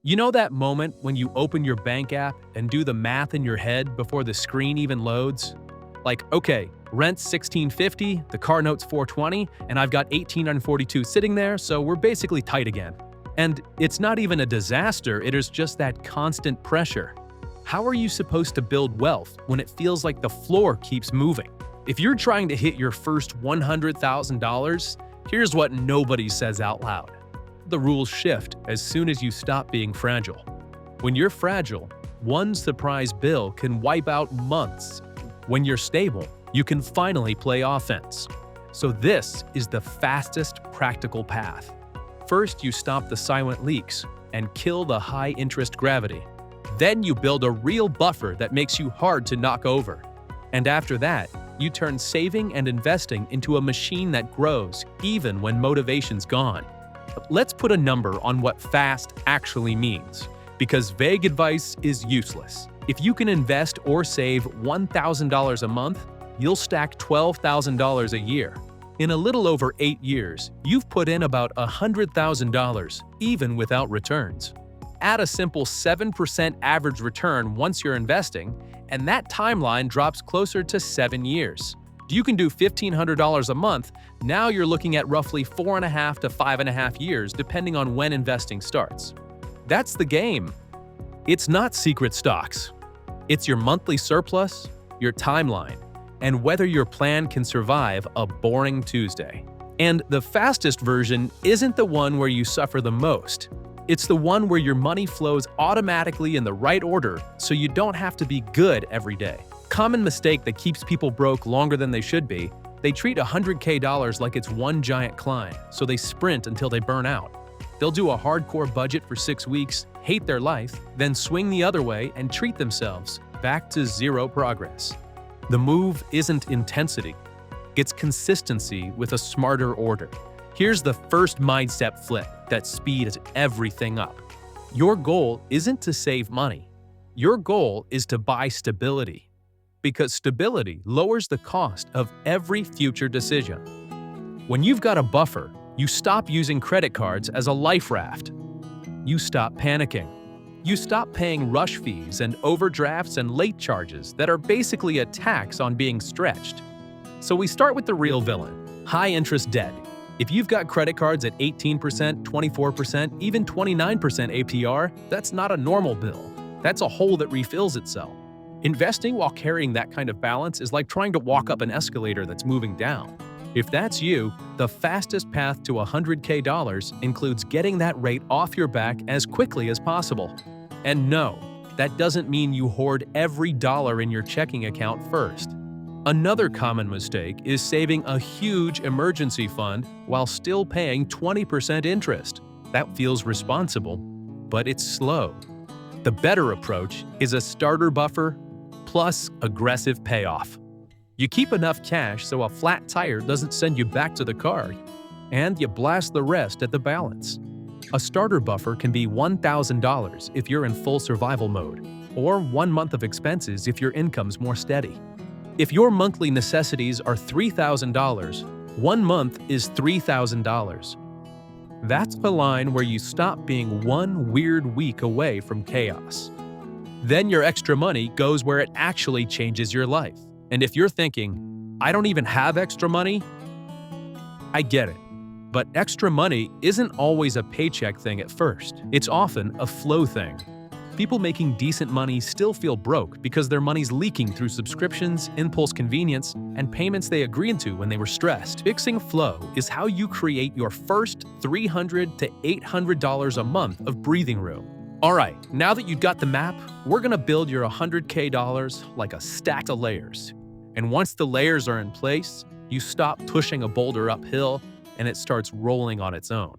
You know that moment when you open your bank app and do the math in your head before the screen even loads? Like, okay, rent's $1,650, the car note's $420, and I've got $1,842 sitting there, so we're basically tight again. And it's not even a disaster, it is just that constant pressure. How are you supposed to build wealth when it feels like the floor keeps moving? If you're trying to hit your first $100,000, here's what nobody says out loud. The rules shift as soon as you stop being fragile. When you're fragile, one surprise bill can wipe out months. When you're stable, you can finally play offense. So this is the fastest practical path. First, you stop the silent leaks and kill the high-interest gravity. Then you build a real buffer that makes you hard to knock over. And after that, you turn saving and investing into a machine that grows even when motivation's gone. Let's put a number on what fast actually means, because vague advice is useless. If you can invest or save $1,000 a month, you'll stack $12,000 a year. In a little over 8 years, you've put in about $100,000, even without returns. Add a simple 7% average return once you're investing, and that timeline drops closer to 7 years. You can do $1,500 a month, now you're looking at roughly 4.5 to 5.5 years depending on when investing starts. That's the game. It's not secret stocks. It's your monthly surplus, your timeline, and whether your plan can survive a boring Tuesday. And the fastest version isn't the one where you suffer the most. It's the one where your money flows automatically in the right order so you don't have to be good every day. Common mistake that keeps people broke longer than they should be, they treat $100K like it's one giant climb, so they sprint until they burn out. They'll do a hardcore budget for 6 weeks, hate their life, then swing the other way and treat themselves back to zero progress. The move isn't intensity, it's consistency with a smarter order. Here's the first mindset flip that speeds everything up. Your goal isn't to save money. Your goal is to buy stability. Because stability lowers the cost of every future decision. When you've got a buffer, you stop using credit cards as a life raft. You stop panicking. You stop paying rush fees and overdrafts and late charges that are basically a tax on being stretched. So we start with the real villain, high-interest debt. If you've got credit cards at 18%, 24%, even 29% APR, that's not a normal bill. That's a hole that refills itself. Investing while carrying that kind of balance is like trying to walk up an escalator that's moving down. If that's you, the fastest path to $100K includes getting that rate off your back as quickly as possible. And no, that doesn't mean you hoard every dollar in your checking account first. Another common mistake is saving a huge emergency fund while still paying 20% interest. That feels responsible, but it's slow. The better approach is a starter buffer plus aggressive payoff. You keep enough cash so a flat tire doesn't send you back to the car, and you blast the rest at the balance. A starter buffer can be $1,000 if you're in full survival mode, or 1 month of expenses if your income's more steady. If your monthly necessities are $3,000, 1 month is $3,000. That's the line where you stop being one weird week away from chaos. Then your extra money goes where it actually changes your life. And if you're thinking, I don't even have extra money, I get it. But extra money isn't always a paycheck thing at first. It's often a flow thing. People making decent money still feel broke because their money's leaking through subscriptions, impulse convenience, and payments they agreed to when they were stressed. Fixing flow is how you create your first $300 to $800 a month of breathing room. All right, now that you've got the map, we're gonna build your $100K like a stack of layers. And once the layers are in place, you stop pushing a boulder uphill and it starts rolling on its own.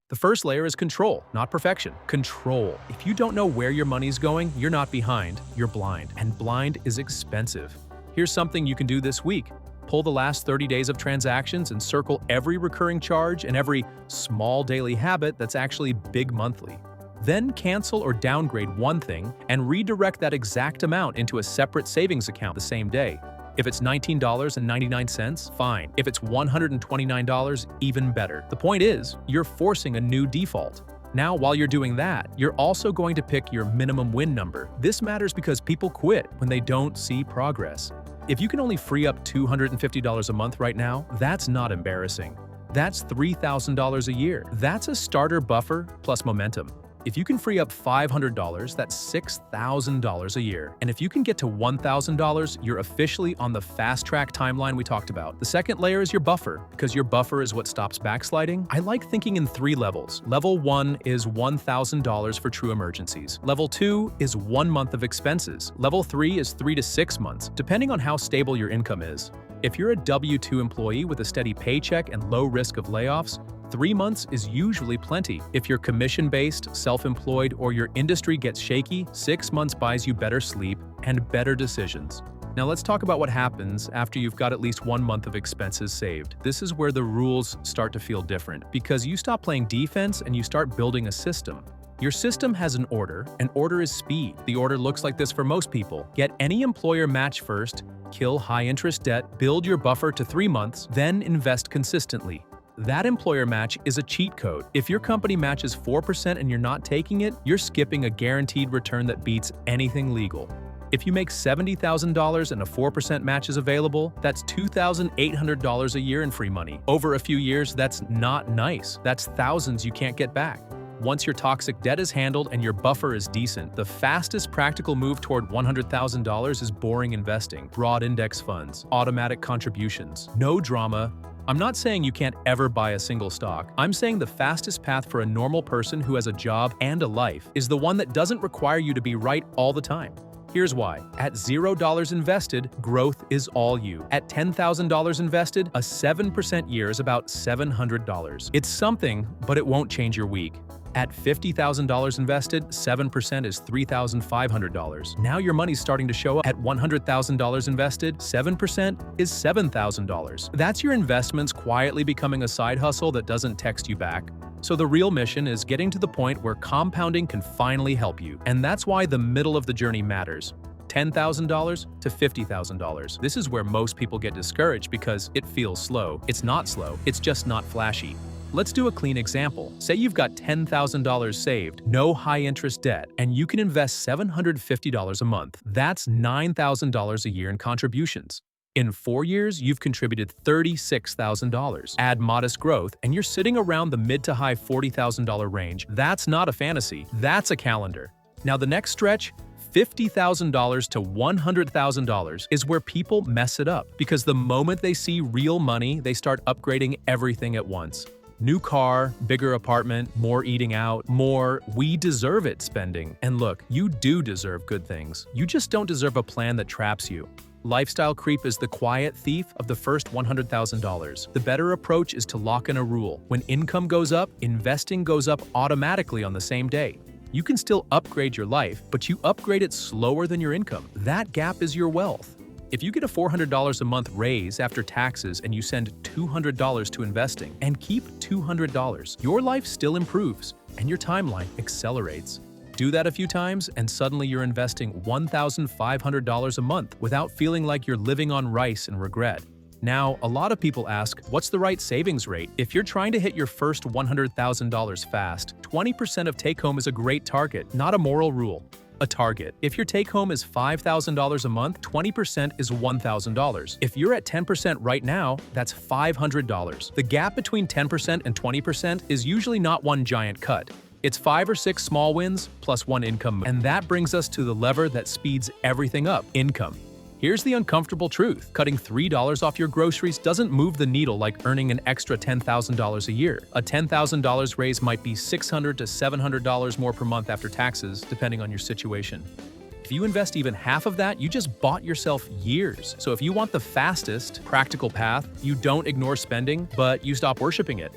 The first layer is control, not perfection. Control. If you don't know where your money's going, you're not behind, you're blind. And blind is expensive. Here's something you can do this week. Pull the last 30 days of transactions and circle every recurring charge and every small daily habit that's actually big monthly. Then cancel or downgrade one thing and redirect that exact amount into a separate savings account the same day. If it's $19.99, fine. If it's $129, even better. The point is, you're forcing a new default. Now, while you're doing that, you're also going to pick your minimum win number. This matters because people quit when they don't see progress. If you can only free up $250 a month right now, that's not embarrassing. That's $3,000 a year. That's a starter buffer plus momentum. If you can free up $500, that's $6,000 a year. And if you can get to $1,000, you're officially on the fast-track timeline we talked about. The second layer is your buffer, because your buffer is what stops backsliding. I like thinking in 3 levels. Level 1 is $1,000 for true emergencies. Level 2 is 1 month of expenses. Level 3 is 3 to 6 months, depending on how stable your income is. If you're a W-2 employee with a steady paycheck and low risk of layoffs, 3 months is usually plenty. If you're commission-based, self-employed, or your industry gets shaky, 6 months buys you better sleep and better decisions. Now let's talk about what happens after you've got at least 1 month of expenses saved. This is where the rules start to feel different, because you stop playing defense and you start building a system. Your system has an order, and order is speed. The order looks like this for most people. Get any employer match first, kill high-interest debt, build your buffer to 3 months, then invest consistently. That employer match is a cheat code. If your company matches 4% and you're not taking it, you're skipping a guaranteed return that beats anything legal. If you make $70,000 and a 4% match is available, that's $2,800 a year in free money. Over a few years, that's not nice. That's thousands you can't get back. Once your toxic debt is handled and your buffer is decent, the fastest practical move toward $100,000 is boring investing, broad index funds, automatic contributions. No drama. I'm not saying you can't ever buy a single stock. I'm saying the fastest path for a normal person who has a job and a life is the one that doesn't require you to be right all the time. Here's why. At $0 invested, growth is all you. At $10,000 invested, a 7% year is about $700. It's something, but it won't change your week. At $50,000 invested, 7% is $3,500. Now your money's starting to show up. At $100,000 invested, 7% is $7,000. That's your investments quietly becoming a side hustle that doesn't text you back. So the real mission is getting to the point where compounding can finally help you. And that's why the middle of the journey matters. $10,000 to $50,000. This is where most people get discouraged because it feels slow. It's not slow, it's just not flashy. Let's do a clean example. Say you've got $10,000 saved, no high-interest debt, and you can invest $750 a month. That's $9,000 a year in contributions. In 4 years, you've contributed $36,000. Add modest growth, and you're sitting around the mid to high $40,000 range. That's not a fantasy, that's a calendar. Now the next stretch, $50,000 to $100,000 is where people mess it up, because the moment they see real money, they start upgrading everything at once. New car, bigger apartment, more eating out, more "we deserve it" spending. And look, you do deserve good things. You just don't deserve a plan that traps you. Lifestyle creep is the quiet thief of the first $100,000. The better approach is to lock in a rule. When income goes up, investing goes up automatically on the same day. You can still upgrade your life, but you upgrade it slower than your income. That gap is your wealth. If you get a $400 a month raise after taxes and you send $200 to investing and keep $200, your life still improves and your timeline accelerates. Do that a few times and suddenly you're investing $1,500 a month without feeling like you're living on rice and regret. Now, a lot of people ask, what's the right savings rate? If you're trying to hit your first $100,000 fast, 20% of take-home is a great target, not a moral rule. A target. If your take-home is $5,000 a month, 20% is $1,000. If you're at 10% right now, that's $500. The gap between 10% and 20% is usually not one giant cut. It's 5 or 6 small wins plus one income. And that brings us to the lever that speeds everything up: income. Here's the uncomfortable truth. Cutting $3 off your groceries doesn't move the needle like earning an extra $10,000 a year. A $10,000 raise might be $600 to $700 more per month after taxes, depending on your situation. If you invest even half of that, you just bought yourself years. So if you want the fastest, practical path, you don't ignore spending, but you stop worshiping it.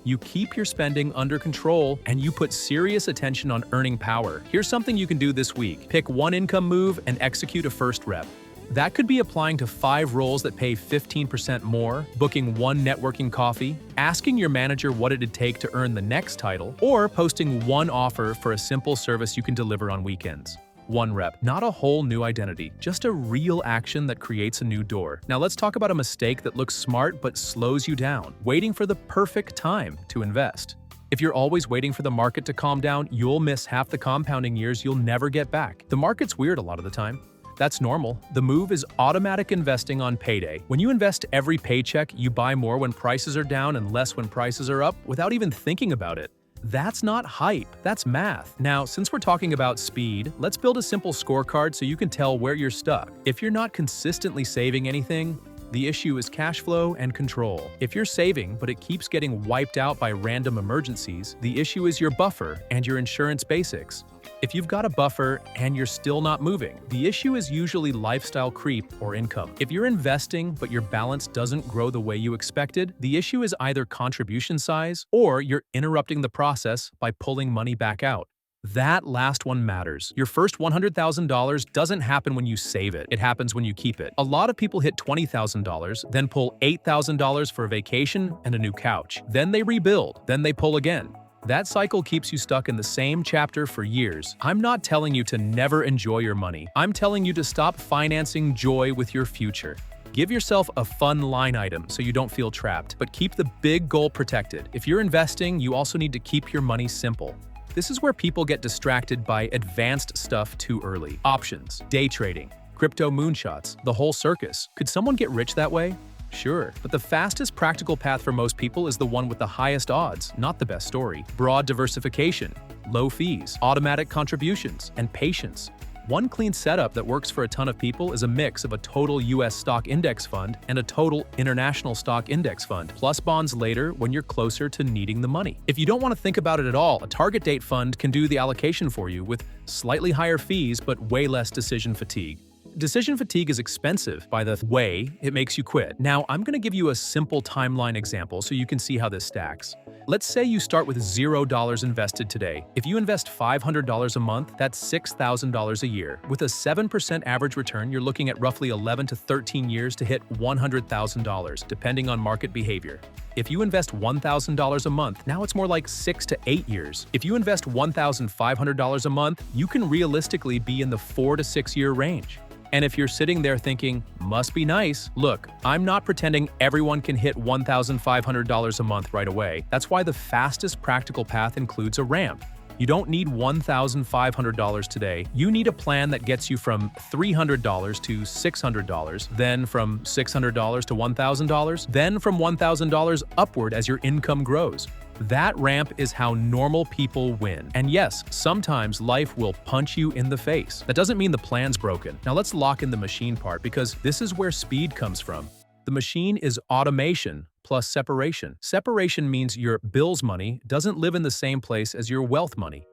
You keep your spending under control, and you put serious attention on earning power. Here's something you can do this week. Pick one income move and execute a first rep. That could be applying to 5 roles that pay 15% more, booking one networking coffee, asking your manager what it'd take to earn the next title, or posting one offer for a simple service you can deliver on weekends. One rep, not a whole new identity, just a real action that creates a new door. Now let's talk about a mistake that looks smart but slows you down: waiting for the perfect time to invest. If you're always waiting for the market to calm down, you'll miss half the compounding years you'll never get back. The market's weird a lot of the time. That's normal. The move is automatic investing on payday. When you invest every paycheck, you buy more when prices are down and less when prices are up without even thinking about it. That's not hype, that's math. Now, since we're talking about speed, let's build a simple scorecard so you can tell where you're stuck. If you're not consistently saving anything, the issue is cash flow and control. If you're saving, but it keeps getting wiped out by random emergencies, the issue is your buffer and your insurance basics. If you've got a buffer and you're still not moving, the issue is usually lifestyle creep or income. If you're investing but your balance doesn't grow the way you expected, the issue is either contribution size or you're interrupting the process by pulling money back out. That last one matters. Your first $100,000 doesn't happen when you save it. It happens when you keep it. A lot of people hit $20,000, then pull $8,000 for a vacation and a new couch. Then they rebuild, then they pull again. That cycle keeps you stuck in the same chapter for years. I'm not telling you to never enjoy your money. I'm telling you to stop financing joy with your future. Give yourself a fun line item so you don't feel trapped, but keep the big goal protected. If you're investing, you also need to keep your money simple. This is where people get distracted by advanced stuff too early. Options, day trading, crypto moonshots, the whole circus. Could someone get rich that way? Sure, but the fastest practical path for most people is the one with the highest odds, not the best story. Broad diversification, low fees, automatic contributions, and patience. One clean setup that works for a ton of people is a mix of a total US stock index fund and a total international stock index fund, plus bonds later when you're closer to needing the money. If you don't want to think about it at all, a target date fund can do the allocation for you with slightly higher fees but way less decision fatigue. Decision fatigue is expensive by the way it makes you quit. Now, I'm going to give you a simple timeline example so you can see how this stacks. Let's say you start with $0 invested today. If you invest $500 a month, that's $6,000 a year. With a 7% average return, you're looking at roughly 11 to 13 years to hit $100,000, depending on market behavior. If you invest $1,000 a month, now it's more like 6 to 8 years. If you invest $1,500 a month, you can realistically be in the 4 to 6 year range. And if you're sitting there thinking, must be nice, look, I'm not pretending everyone can hit $1,500 a month right away. That's why the fastest practical path includes a ramp. You don't need $1,500 today. You need a plan that gets you from $300 to $600, then from $600 to $1,000, then from $1,000 upward as your income grows. That ramp is how normal people win. And yes, sometimes life will punch you in the face. That doesn't mean the plan's broken. Now let's lock in the machine part because this is where speed comes from. The machine is automation plus separation. Separation means your bills money doesn't live in the same place as your wealth money.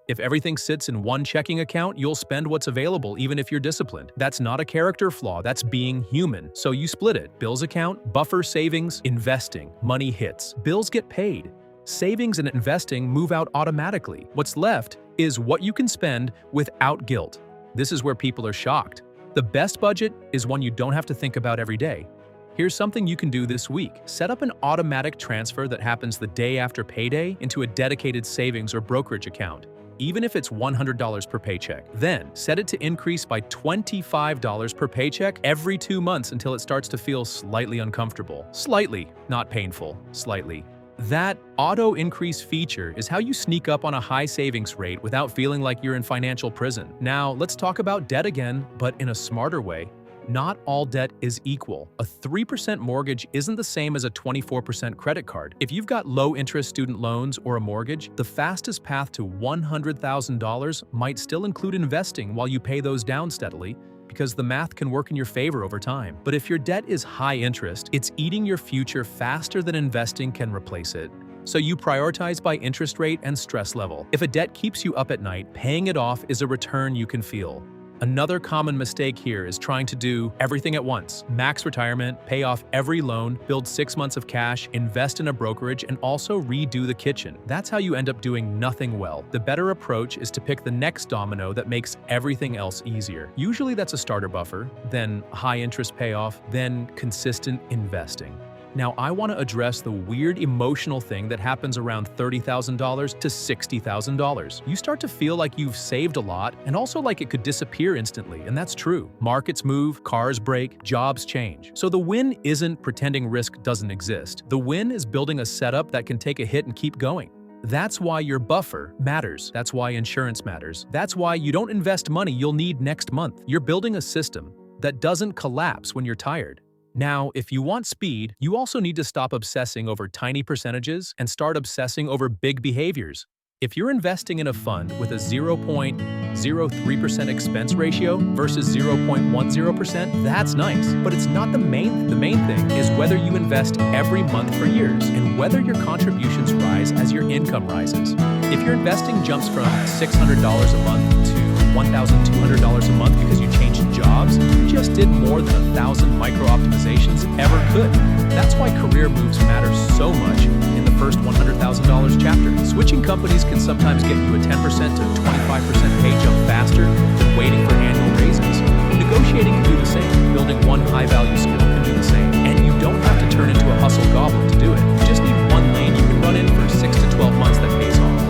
If everything sits in one checking account, you'll spend what's available even if you're disciplined. That's not a character flaw, that's being human. So you split it. Bills account, buffer savings, investing. Money hits. Bills get paid. Savings and investing move out automatically. What's left is what you can spend without guilt. This is where people are shocked. The best budget is one you don't have to think about every day. Here's something you can do this week. Set up an automatic transfer that happens the day after payday into a dedicated savings or brokerage account, even if it's $100 per paycheck. Then, set it to increase by $25 per paycheck every 2 months until it starts to feel slightly uncomfortable. Slightly, not painful, slightly. That auto increase feature is how you sneak up on a high savings rate without feeling like you're in financial prison. Now, let's talk about debt again, but in a smarter way. Not all debt is equal. A 3% mortgage isn't the same as a 24% credit card. If you've got low-interest student loans or a mortgage, the fastest path to $100,000 might still include investing while you pay those down steadily, because the math can work in your favor over time. But if your debt is high interest, it's eating your future faster than investing can replace it. So you prioritize by interest rate and stress level. If a debt keeps you up at night, paying it off is a return you can feel. Another common mistake here is trying to do everything at once. Max retirement, pay off every loan, build 6 months of cash, invest in a brokerage, and also redo the kitchen. That's how you end up doing nothing well. The better approach is to pick the next domino that makes everything else easier. Usually that's a starter buffer, then high interest payoff, then consistent investing. Now, I want to address the weird emotional thing that happens around $30,000 to $60,000. You start to feel like you've saved a lot and also like it could disappear instantly, and that's true. Markets move, cars break, jobs change. So the win isn't pretending risk doesn't exist. The win is building a setup that can take a hit and keep going. That's why your buffer matters. That's why insurance matters. That's why you don't invest money you'll need next month. You're building a system that doesn't collapse when you're tired. Now, if you want speed, you also need to stop obsessing over tiny percentages and start obsessing over big behaviors. If you're investing in a fund with a 0.03% expense ratio versus 0.10%, that's nice. But it's not the main thing is whether you invest every month for years and whether your contributions rise as your income rises. If your investing jumps from $600 a month to $1,200 a month because you changed jobs, you just did more than 1,000 micro-optimizations ever could. That's why career moves matter so much in the first $100,000 chapter. Switching companies can sometimes get you a 10% to 25% pay jump faster than waiting for annual raises. Negotiating can do the same. Building one high-value skill can do the same. And you don't have to turn into a hustle goblin to do it. You just need one lane you can run in for 6 to 12 months that pays off.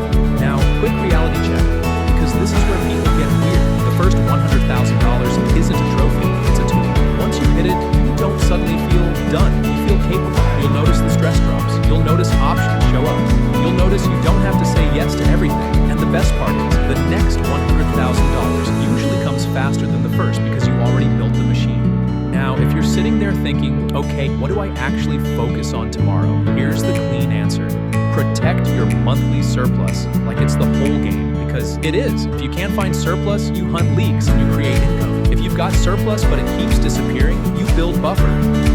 Now, quick reality check, because this is where people get weird. The first $100,000 isn't a trophy, it's a tool. Once you hit it, you don't suddenly feel done. You feel capable. You'll notice the stress drops. You'll notice options show up. You'll notice you don't have to say yes to everything. And the best part is, the next $100,000 usually comes faster than the first because you already built the machine. Now, if you're sitting there thinking, okay, what do I actually focus on tomorrow? Here's the clean answer. Protect your monthly surplus like it's the whole game, because it is. If you can't find surplus, you hunt leaks and you create income. If you've got surplus but it keeps disappearing, you build buffer.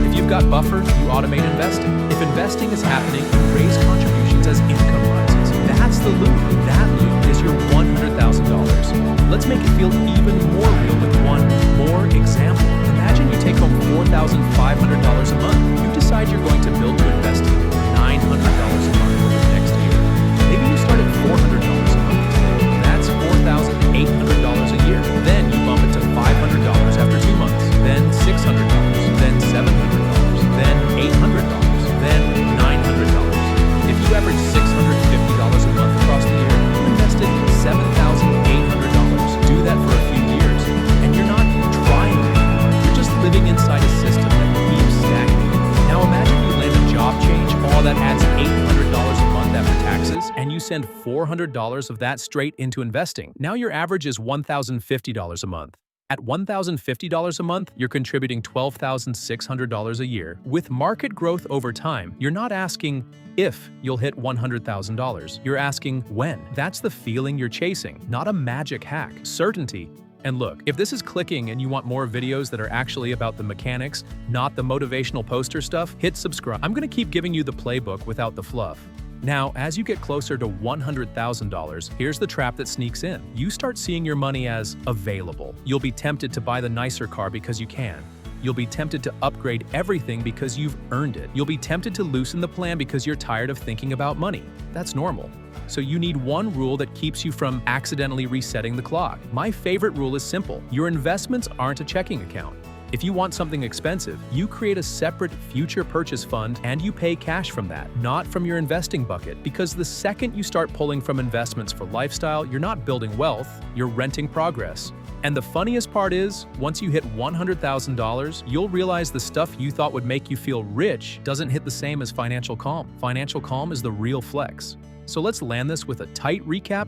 If you've got buffer, you automate investing. If investing is happening, you raise contributions as income rises. That's the loop. That loop is your $100,000. Let's make it feel even more real with one more example. Imagine you take home $4,500 a month. You decide you're going to build to investing $900 a month over the next year. Maybe you start at $400 a month. That's $4,800 a year. Then you bump it to $500 after 2 months. Then $600. Then $700. Then $800. Then $900. If you average $650 a month across the year, you invested $7,800. Do that for a few years, and you're not trying. You're just living inside a system that keeps stacking. Now imagine you land a job change, all that adds $800 a month after taxes, and you send $400 of that straight into investing. Now your average is $1,050 a month. At $1,050 a month, you're contributing $12,600 a year. With market growth over time, you're not asking if you'll hit $100,000. You're asking when. That's the feeling you're chasing, not a magic hack. Certainty. And look, if this is clicking and you want more videos that are actually about the mechanics, not the motivational poster stuff, hit subscribe. I'm going to keep giving you the playbook without the fluff. Now, as you get closer to $100,000, here's the trap that sneaks in. You start seeing your money as available. You'll be tempted to buy the nicer car because you can. You'll be tempted to upgrade everything because you've earned it. You'll be tempted to loosen the plan because you're tired of thinking about money. That's normal. So you need one rule that keeps you from accidentally resetting the clock. My favorite rule is simple. Your investments aren't a checking account. If you want something expensive, you create a separate future purchase fund and you pay cash from that, not from your investing bucket. Because the second you start pulling from investments for lifestyle, you're not building wealth, you're renting progress. And the funniest part is, once you hit $100,000, you'll realize the stuff you thought would make you feel rich doesn't hit the same as financial calm. Financial calm is the real flex. So let's land this with a tight recap.